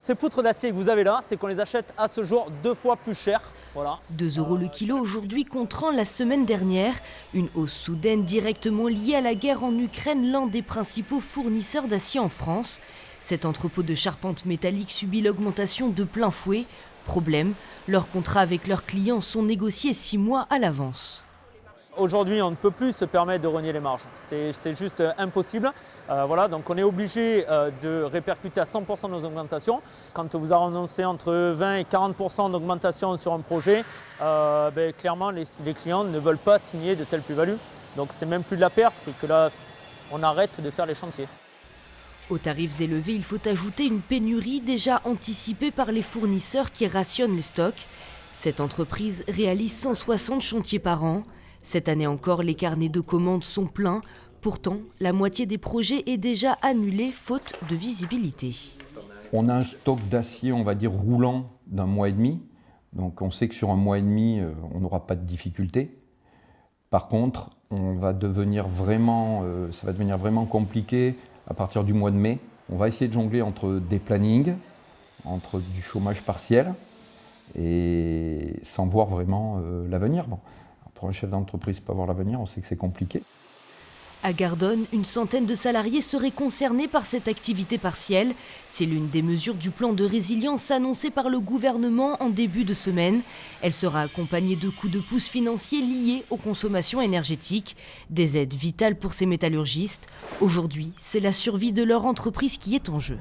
Ces poutres d'acier que vous avez là, c'est qu'on les achète à ce jour 2 fois plus cher. Voilà. 2 € le kilo aujourd'hui contre 1 la semaine dernière. Une hausse soudaine directement liée à la guerre en Ukraine, l'un des principaux fournisseurs d'acier en France. Cet entrepôt de charpente métallique subit l'augmentation de plein fouet. Problème, leurs contrats avec leurs clients sont négociés 6 mois à l'avance. Aujourd'hui, on ne peut plus se permettre de rogner les marges. C'est juste impossible. Voilà, donc on est obligé de répercuter à 100% nos augmentations. Quand vous annoncez entre 20 et 40% d'augmentation sur un projet, clairement, les clients ne veulent pas signer de telles plus-values. Donc c'est même plus de la perte, c'est que là, on arrête de faire les chantiers. Aux tarifs élevés, il faut ajouter une pénurie déjà anticipée par les fournisseurs qui rationnent les stocks. Cette entreprise réalise 160 chantiers par an. Cette année encore, les carnets de commandes sont pleins. Pourtant, la moitié des projets est déjà annulée faute de visibilité. On a un stock d'acier, on va dire, roulant d'1 mois et demi. Donc on sait que sur 1 mois et demi, on n'aura pas de difficulté. Par contre, ça va devenir vraiment compliqué à partir du mois de mai. On va essayer de jongler entre des plannings, entre du chômage partiel et sans voir vraiment l'avenir. Bon. Pour un chef d'entreprise, pas voir l'avenir, on sait que c'est compliqué. À Gardonne, une centaine de salariés seraient concernés par cette activité partielle. C'est l'une des mesures du plan de résilience annoncé par le gouvernement en début de semaine. Elle sera accompagnée de coups de pouce financiers liés aux consommations énergétiques. Des aides vitales pour ces métallurgistes. Aujourd'hui, c'est la survie de leur entreprise qui est en jeu.